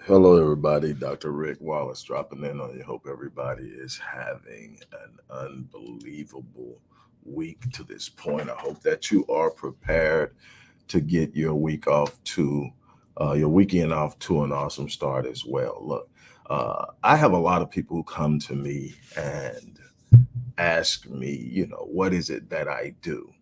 Hello, everybody. Dr. Rick Wallace dropping in on you. Hope everybody is having an unbelievable week to this point. I hope that you are prepared to get your weekend off to an awesome start as well. Look, I have a lot of people who come to me and ask me, what is it that I do?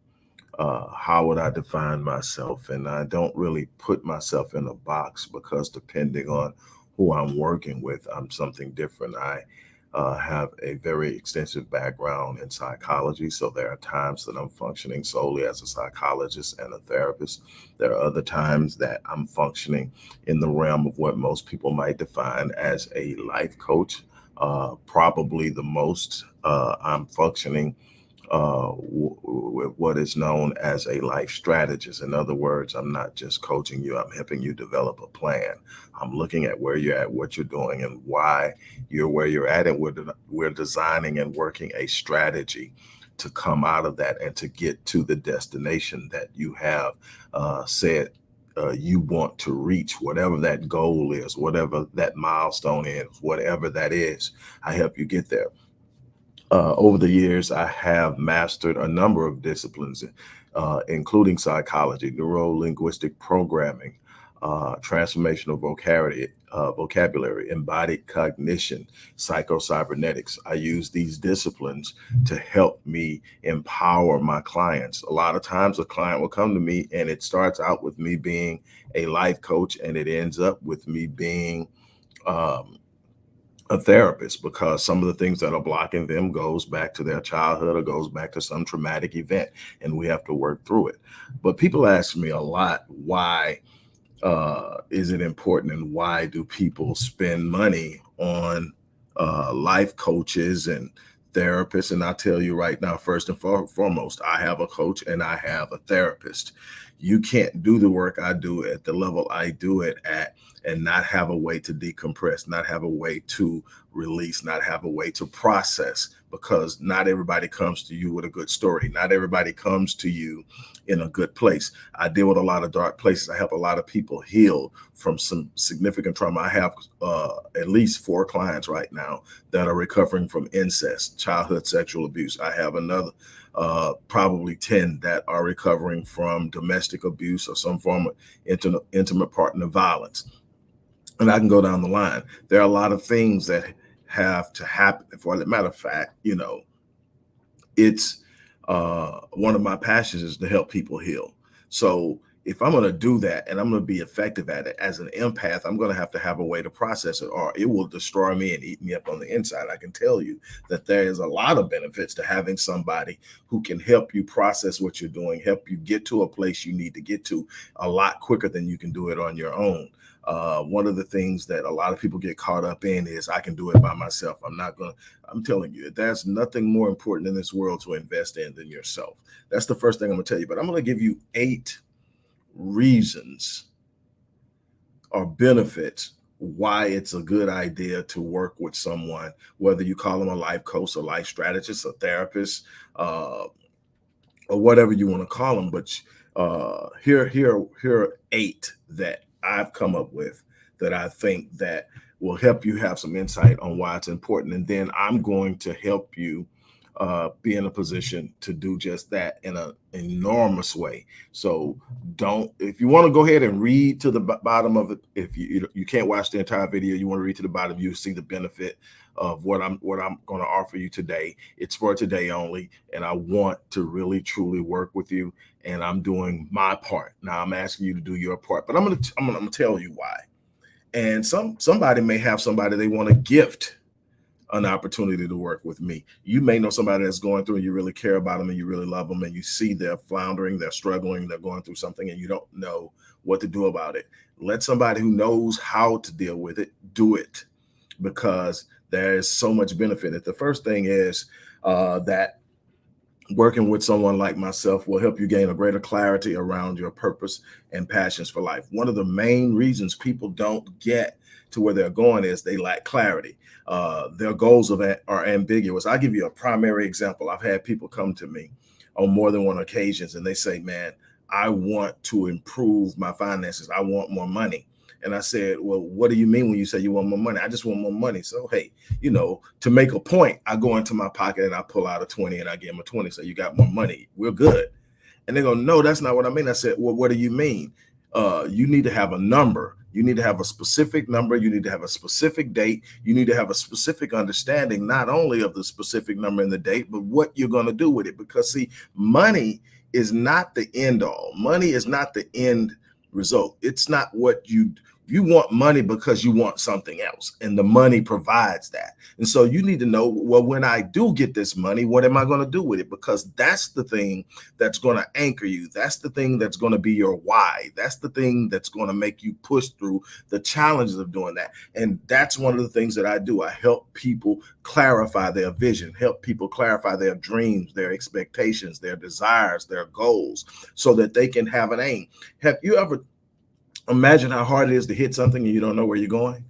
How would I define myself? And I don't really put myself in a box because depending on who I'm working with, I'm something different. I have a very extensive background in psychology, so there are times that I'm functioning solely as a psychologist and a therapist. There are other times that I'm functioning in the realm of what most people might define as a life coach. Probably the most I'm functioning with what is known as a life strategist. In other words, I'm not just coaching you, I'm helping you develop a plan. I'm looking at where you're at, what you're doing, and why you're where you're at. And we're designing and working a strategy to come out of that and to get to the destination that you have said you want to reach, whatever that goal is, whatever that milestone is, whatever that is. I help you get there. Over the years, I have mastered a number of disciplines, including psychology, neuro linguistic programming, transformational vocabulary, embodied cognition, psycho-cybernetics. I use these disciplines to help me empower my clients. A lot of times, a client will come to me and it starts out with me being a life coach, and it ends up with me being um, a therapist because some of the things that are blocking them goes back to their childhood or goes back to some traumatic event, and we have to work through it. But people ask me a lot, why is it important, and why do people spend money on life coaches and therapists? And I tell you right now, first and foremost, I have a coach and I have a therapist. You can't do the work I do at the level I do it at and not have a way to decompress, not have a way to release, not have a way to process, because not everybody comes to you with a good story. Not everybody comes to you in a good place. I deal with a lot of dark places. I help a lot of people heal from some significant trauma. I have at least 4 clients right now that are recovering from incest, childhood sexual abuse. I have another probably 10 that are recovering from domestic abuse or some form of intimate partner violence. And I can go down the line. There are a lot of things that have to happen. For the matter of fact, it's one of my passions is to help people heal. So if I'm going to do that and I'm going to be effective at it as an empath, I'm going to have a way to process it, or it will destroy me and eat me up on the inside. I can tell you that there is a lot of benefits to having somebody who can help you process what you're doing, help you get to a place you need to get to a lot quicker than you can do it on your own. One of the things that a lot of people get caught up in is I can do it by myself. I'm telling you, there's nothing more important in this world to invest in than yourself. That's the first thing I'm going to tell you. But I'm going to give you 8 reasons or benefits why it's a good idea to work with someone, whether you call them a life coach, a life strategist, a therapist, or whatever you want to call them. But here are 8 that I've come up with that I think that will help you have some insight on why it's important. And then I'm going to help you be in a position to do just that in an enormous way. So don't, if you want to go ahead and read to the bottom of it, if you can't watch the entire video, you want to read to the bottom, you see the benefit of what I'm going to offer you today. It's for today only, and I want to really truly work with you. And I'm doing my part. Now I'm asking you to do your part, but I'm gonna tell you why. And somebody may have somebody they want to gift an opportunity to work with me. You may know somebody that's going through and you really care about them and you really love them and you see they're floundering, they're struggling, they're going through something and you don't know what to do about it. Let somebody who knows how to deal with it do it, because there's so much benefit. The first thing is that working with someone like myself will help you gain a greater clarity around your purpose and passions for life. One of the main reasons people don't get to where they're going is they lack clarity. Their goals are ambiguous. I'll give you a primary example. I've had people come to me on more than one occasions and they say, man, I want to improve my finances. I want more money. And I said, well, what do you mean when you say you want more money? I just want more money. So, hey, to make a point, I go into my pocket and I pull out a 20 and I give them a 20. So you got more money. We're good. And they go, no, that's not what I mean. I said, well, what do you mean? You need to have a number. You need to have a specific number. You need to have a specific date. You need to have a specific understanding, not only of the specific number and the date, but what you're going to do with it. Because see, money is not the end all. Money is not the end result. It's not what you want money because you want something else, and the money provides that. And so you need to know, well, when I do get this money, what am I going to do with it? Because that's the thing that's going to anchor you. That's the thing that's going to be your why. That's the thing that's going to make you push through the challenges of doing that. And that's one of the things that I do. I help people clarify their vision, help people clarify their dreams, their expectations, their desires, their goals, so that they can have an aim. Have you ever imagine how hard it is to hit something and you don't know where you're going?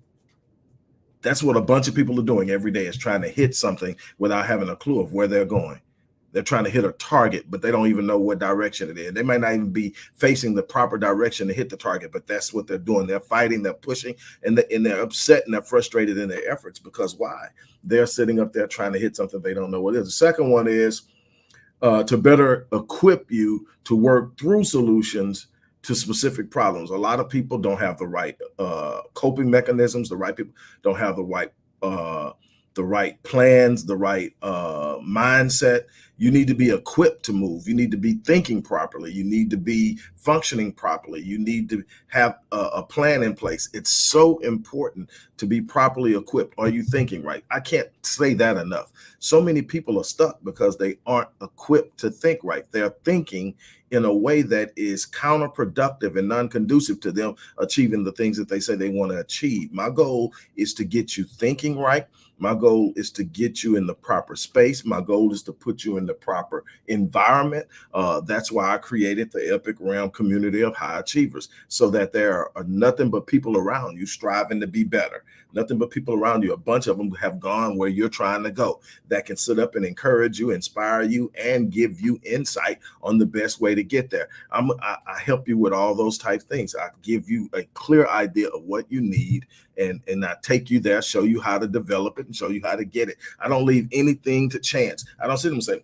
That's what a bunch of people are doing every day, is trying to hit something without having a clue of where they're going. They're trying to hit a target, but they don't even know what direction it is. They might not even be facing the proper direction to hit the target, but that's what they're doing. They're fighting, they're pushing, and they're upset and they're frustrated in their efforts. Because why? They're sitting up there trying to hit something they don't know what it is. The second one is to better equip you to work through solutions to specific problems. A lot of people don't have the right coping mechanisms. The right people don't have the right plans, the right mindset. You need to be equipped to move. You need to be thinking properly. You need to be functioning properly. You need to have a plan in place. It's so important to be properly equipped. Are you thinking right? I can't say that enough. So many people are stuck because they aren't equipped to think right. They're thinking in a way that is counterproductive and non-conducive to them achieving the things that they say they want to achieve. My goal is to get you thinking right. My goal is to get you in the proper space. My goal is to put you in the proper environment. That's why I created the Epic Realm community of high achievers, so that there are nothing but people around you striving to be better. Nothing but people around you. A bunch of them have gone where you're trying to go, that can sit up and encourage you, inspire you, and give you insight on the best way to get there. I help you with all those type things. I give you a clear idea of what you need, and I take you there, show you how to develop it, and show you how to get it. I don't leave anything to chance. I don't sit them and say,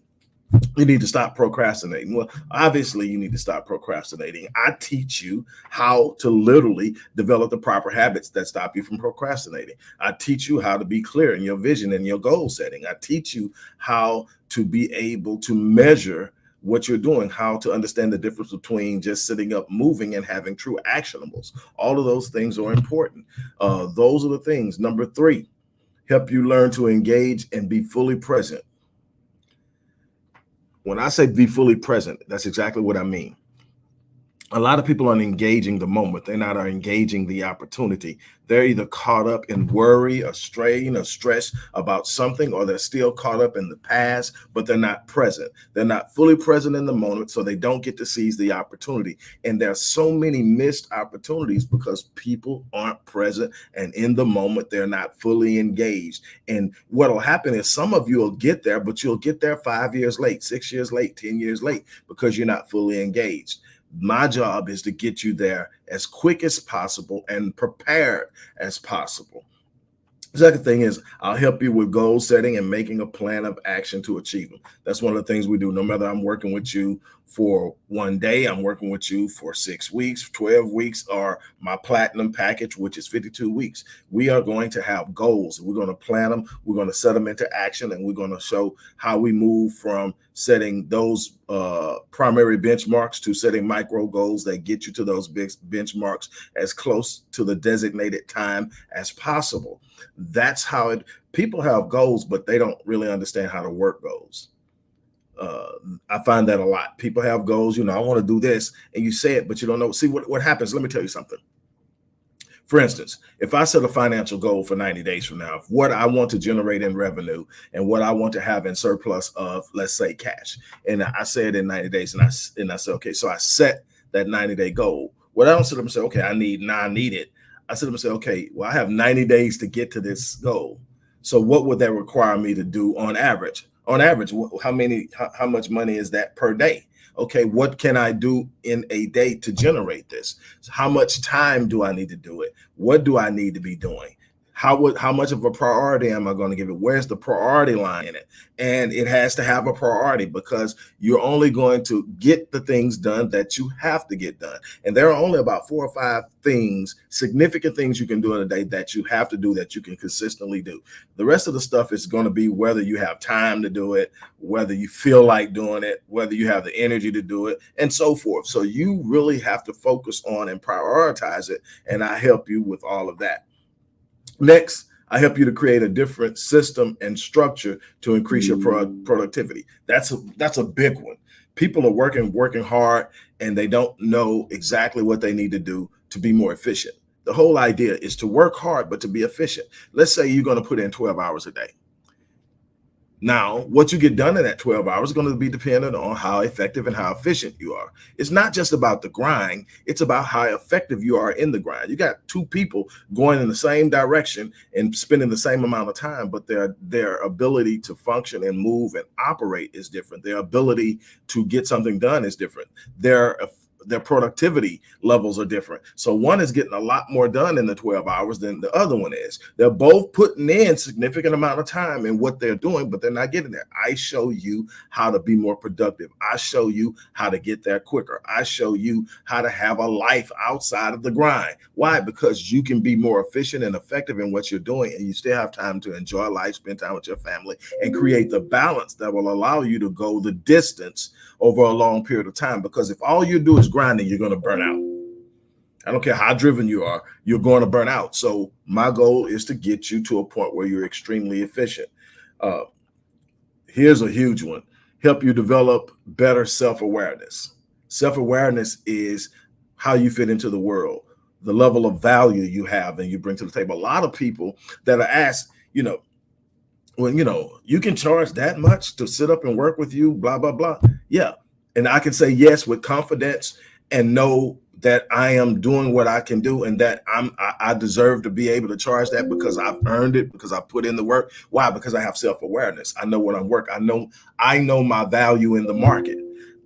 you need to stop procrastinating. Well, obviously you need to stop procrastinating. I teach you how to literally develop the proper habits that stop you from procrastinating. I teach you how to be clear in your vision and your goal setting. I teach you how to be able to measure what you're doing, how to understand the difference between just sitting up, moving, and having true actionables. All of those things are important. Those are the things. Number 3, help you learn to engage and be fully present. When I say be fully present, that's exactly what I mean. A lot of people aren't engaging the moment. They're not engaging the opportunity. They're either caught up in worry or strain or stress about something, or they're still caught up in the past, but they're not present. They're not fully present in the moment, so they don't get to seize the opportunity. And there's so many missed opportunities because people aren't present, and in the moment, they're not fully engaged. And what'll happen is some of you will get there, but you'll get there 5 years late, 6 years late, 10 years late, because you're not fully engaged. My job is to get you there as quick as possible and prepared as possible. Second thing is, I'll help you with goal setting and making a plan of action to achieve them. That's one of the things we do. No matter I'm working with you for one day, I'm working with you for 6 weeks, 12 weeks, or my platinum package, which is 52 weeks. We are going to have goals. We're going to plan them. We're going to set them into action, and we're going to show how we move from setting those primary benchmarks to setting micro goals that get you to those big benchmarks as close to the designated time as possible. That's how people have goals, but they don't really understand how to work goals. I find that a lot. People have goals, I want to do this, and you say it, but you don't know. See what happens. Let me tell you something. For instance, if I set a financial goal for 90 days from now, what I want to generate in revenue and what I want to have in surplus of, let's say, cash, and I say it in 90 days, and I say, okay, so I set that 90-day goal. What I don't sit up and say, okay, I need it. I sit up and say, okay, well, I have 90 days to get to this goal. So what would that require me to do on average? On average, how much money is that per day? Okay, what can I do in a day to generate this? How much time do I need to do it? What do I need to be doing? How much of a priority am I going to give it? Where's the priority line in it? And it has to have a priority, because you're only going to get the things done that you have to get done. And there are only about 4 or 5 things, significant things you can do in a day that you have to do, that you can consistently do. The rest of the stuff is going to be whether you have time to do it, whether you feel like doing it, whether you have the energy to do it, and so forth. So you really have to focus on and prioritize it. And I help you with all of that. Next, I help you to create a different system and structure to increase your productivity. That's a big one. People are working hard, and they don't know exactly what they need to do to be more efficient. The whole idea is to work hard, but to be efficient. Let's say you're going to put in 12 hours a day. Now, what you get done in that 12 hours is going to be dependent on how effective and how efficient you are. It's not just about the grind. It's about how effective you are in the grind. You got 2 people going in the same direction and spending the same amount of time, but their ability to function and move and operate is different. Their ability to get something done is different. Their productivity levels are different. So one is getting a lot more done in the 12 hours than the other one is. They're both putting in significant amount of time in what they're doing, but they're not getting there. I show you how to be more productive. I show you how to get there quicker. I show you how to have a life outside of the grind. Why? Because you can be more efficient and effective in what you're doing, and you still have time to enjoy life, spend time with your family, and create the balance that will allow you to go the distance over a long period of time. Because if all you do is grinding, you're going to burn out. I don't care how driven you are, you're going to burn out. So my goal is to get you to a point where you're extremely efficient. Here's a huge one. Help you develop better self-awareness. Self-awareness is how you fit into the world, the level of value you have and you bring to the table. A lot of people that are asked, well, you can charge that much to sit up and work with you, blah, blah, blah. Yeah. And I can say yes with confidence and know that I am doing what I can do, and that I deserve to be able to charge that because I've earned it, because I've put in the work. Why? Because I have self-awareness. I know what I'm worth. I know my value in the market.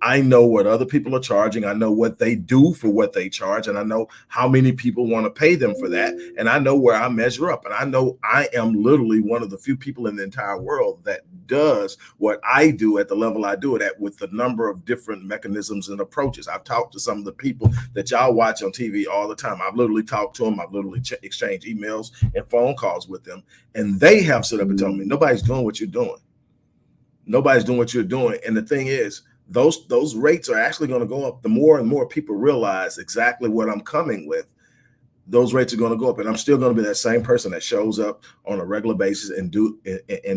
I know what other people are charging. I know what they do for what they charge. And I know how many people want to pay them for that. And I know where I measure up. And I know I am literally one of the few people in the entire world that does what I do at the level I do it at, with the number of different mechanisms and approaches. I've talked to some of the people that y'all watch on TV all the time. I've literally talked to them. I've literally exchanged emails and phone calls with them. And they have stood up and told me, nobody's doing what you're doing. Nobody's doing what you're doing. And the thing is, those rates are actually going to go up. The more and more people realize exactly what I'm coming with, those rates are going to go up. And I'm still going to be that same person that shows up on a regular basis and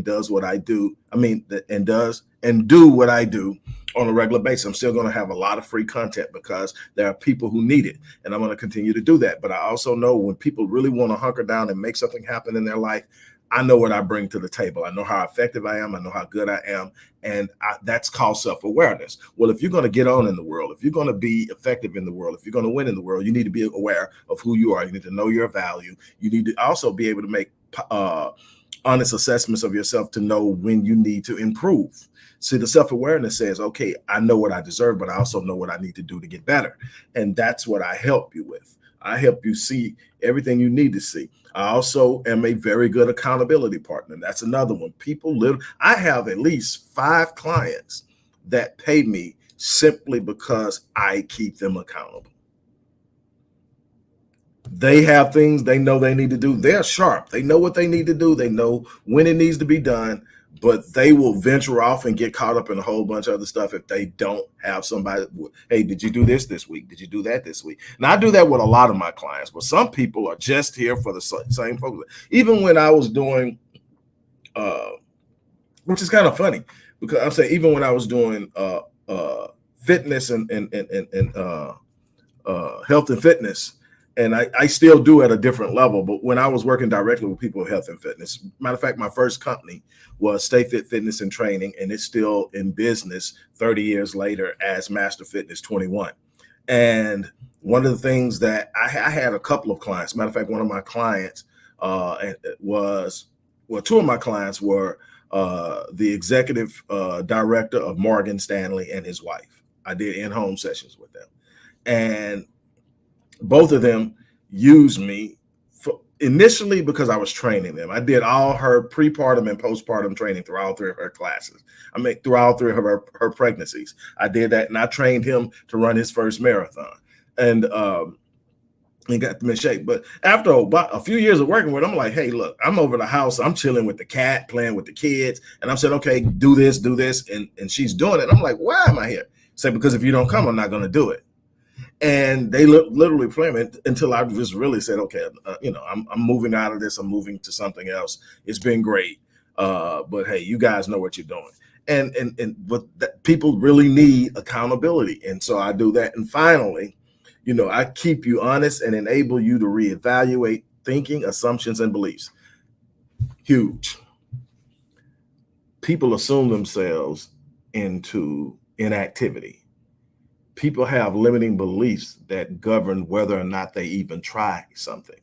does what I do. And do what I do on a regular basis. I'm still going to have a lot of free content because there are people who need it, and I'm going to continue to do that. But I also know when people really want to hunker down and make something happen in their life, I know what I bring to the table. I know how effective I am. I know how good I am. And that's called self-awareness. Well, if you're going to get on in the world, if you're going to be effective in the world, if you're going to win in the world, you need to be aware of who you are. You need to know your value. You need to also be able to make honest assessments of yourself to know when you need to improve. See, the self-awareness says, okay, I know what I deserve, but I also know what I need to do to get better. And that's what I help you with. I help you see everything you need to see. I also am a very good accountability partner. That's another one. I have at least 5 clients that pay me simply because I keep them accountable. They have things they know they need to do. They're sharp. They know what they need to do. They know when it needs to be done, but they will venture off and get caught up in a whole bunch of other stuff if they don't have somebody. Hey, did you do this week? Did you do that this week? And I do that with a lot of my clients, but some people are just here for the same focus. Even when I was doing, which is kind of funny, because I'm saying even when I was doing fitness and health and fitness, and I still do at a different level, but when I was working directly with people with health and fitness, matter of fact, my first company was Stay Fit Fitness and Training, and it's still in business 30 years later as Master Fitness 21. And one of the things that I had a couple of clients, matter of fact, one of my clients two of my clients were the executive director of Morgan Stanley and his wife. I did in-home sessions with them. And both of them used me for, initially because I was training them. I did all her prepartum and postpartum training through all three of her classes. I mean, through all three of her pregnancies. I did that, and I trained him to run his first marathon. And got them in shape. But after a few years of working with them, I'm like, hey, look, I'm over the house. I'm chilling with the cat, playing with the kids. And I'm saying, okay, do this. And she's doing it. I'm like, why am I here? Say, because if you don't come, I'm not going to do it. And they literally playing it until I just really said, okay, I'm moving out of this. I'm moving to something else. It's been great. But hey, you guys know what you're doing. But people really need accountability. And so I do that. And finally, I keep you honest and enable you to reevaluate thinking, assumptions, and beliefs. Huge. People assume themselves into inactivity. People have limiting beliefs that govern whether or not they even try something.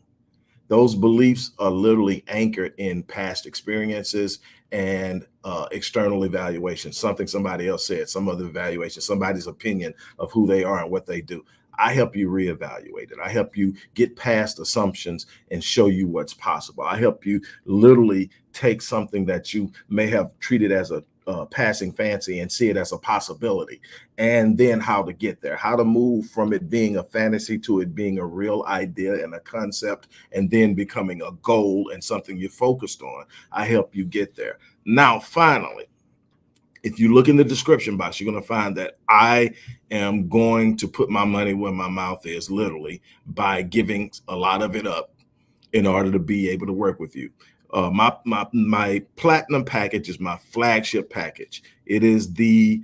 Those beliefs are literally anchored in past experiences and external evaluation, something somebody else said, some other evaluation, somebody's opinion of who they are and what they do. I help you reevaluate it. I help you get past assumptions and show you what's possible. I help you literally take something that you may have treated as a passing fancy and see it as a possibility, and then how to get there, how to move from it being a fantasy to it being a real idea and a concept, and then becoming a goal and something you're focused on. I help you get there. Now, finally, if you look in the description box, you're going to find that I am going to put my money where my mouth is, literally, by giving a lot of it up in order to be able to work with you. My platinum package is my flagship package. It is the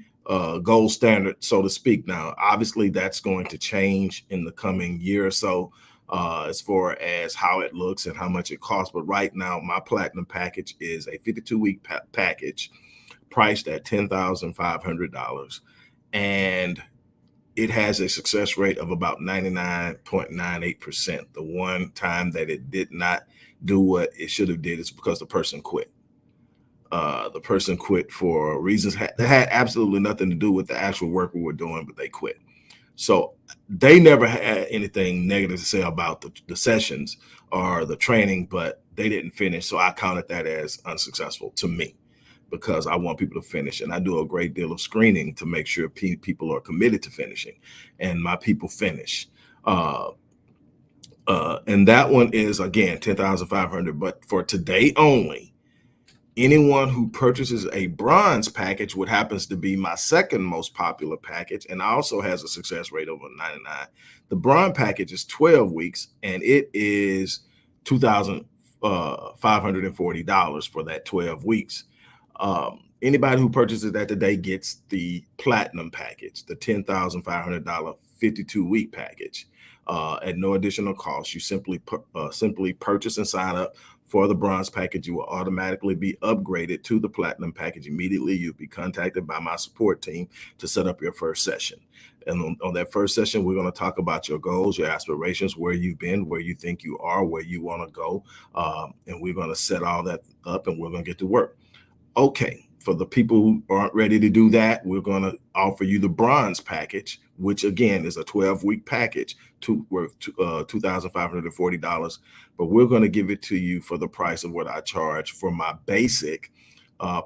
gold standard, so to speak. Now, obviously, that's going to change in the coming year or so as far as how it looks and how much it costs. But right now, my platinum package is a 52-week package priced at $10,500. And it has a success rate of about 99.98%. The one time that it did not do what it should have did is because the person quit. The person quit for reasons that had absolutely nothing to do with the actual work we were doing, but they quit. So they never had anything negative to say about the sessions or the training, but they didn't finish. So I counted that as unsuccessful to me, because I want people to finish. And I do a great deal of screening to make sure people are committed to finishing, and my people finish. And that one is, again, $10,500. But for today only, anyone who purchases a bronze package, what happens to be my second most popular package, and also has a success rate over 99. The bronze package is 12 weeks, and it is $2,540 for that 12 weeks. Anybody who purchases that today gets the platinum package, the $10,500 52-week package at no additional cost. You simply purchase and sign up for the bronze package. You will automatically be upgraded to the platinum package immediately. You'll be contacted by my support team to set up your first session. And on that first session, we're going to talk about your goals, your aspirations, where you've been, where you think you are, where you want to go. And we're going to set all that up, and we're going to get to work. Okay, for the people who aren't ready to do that, we're going to offer you the bronze package, which again is a 12-week package worth $2,540. But we're going to give it to you for the price of what I charge for my basic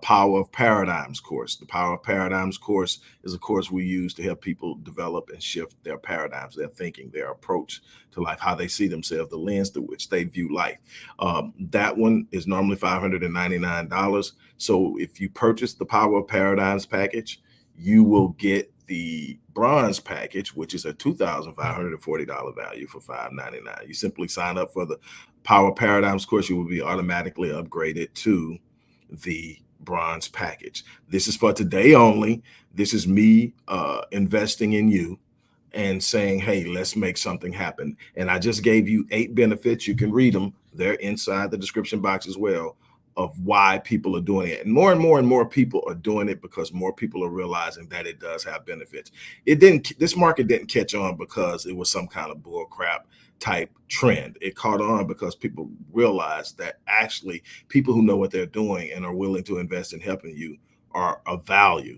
Power of Paradigms course. The Power of Paradigms course is a course we use to help people develop and shift their paradigms, their thinking, their approach to life, how they see themselves, the lens through which they view life. That one is normally $599. So if you purchase the Power of Paradigms package, you will get the bronze package, which is a $2,540 value for $599. You simply sign up for the Power Paradigms course, you will be automatically upgraded to the bronze package. This is for today only. This is me investing in you and saying, hey, let's make something happen. And I just gave you 8 benefits. You can read them. They're inside the description box as well, of why people are doing it. And more people are doing it because more people are realizing that it does have benefits. This market didn't catch on because it was some kind of bull crap type trend. It caught on because people realized that actually people who know what they're doing and are willing to invest in helping you are of value.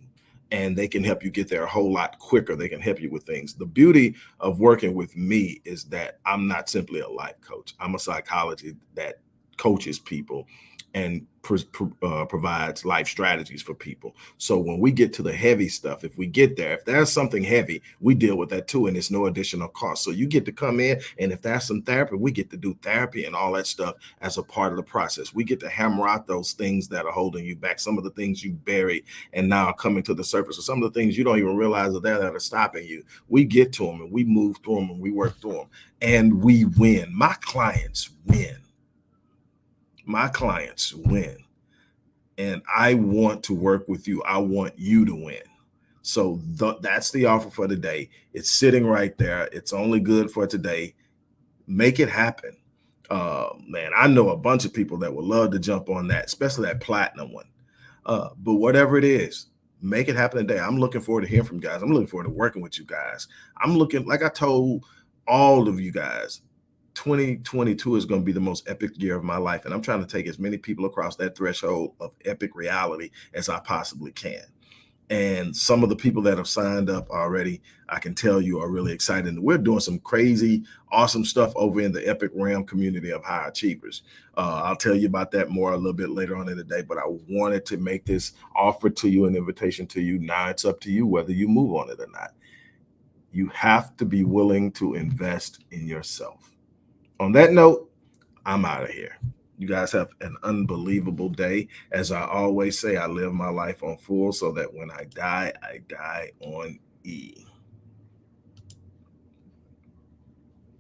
and they can help you get there a whole lot quicker. They can help you with things. The beauty of working with me is that I'm not simply a life coach. I'm a psychologist that coaches people and provides life strategies for people. So when we get to the heavy stuff, if we get there, if there's something heavy, we deal with that too, and it's no additional cost. So you get to come in, and if there's some therapy, we get to do therapy and all that stuff as a part of the process. We get to hammer out those things that are holding you back, some of the things you buried and now are coming to the surface, or some of the things you don't even realize are there that are stopping you. We get to them and we move through them and we work through them, and we win. My clients win. My clients win. And I want to work with you. I want you to win. So that's the offer for today. It's sitting right there. It's only good for today. Make it happen. Man, I know a bunch of people that would love to jump on that, especially that platinum one. But whatever it is, make it happen today. I'm looking forward to hearing from you guys. I'm looking forward to working with you guys. I'm looking, like I told all of you guys, 2022 is going to be the most epic year of my life. And I'm trying to take as many people across that threshold of epic reality as I possibly can. And some of the people that have signed up already, I can tell you, are really excited. And we're doing some crazy, awesome stuff over in the Epic Realm community of high achievers. I'll tell you about that more a little bit later on in the day, but I wanted to make this offer to you, an invitation to you. Now it's up to you whether you move on it or not. You have to be willing to invest in yourself. On that note, I'm out of here. You guys have an unbelievable day. As I always say, I live my life on full so that when I die on E.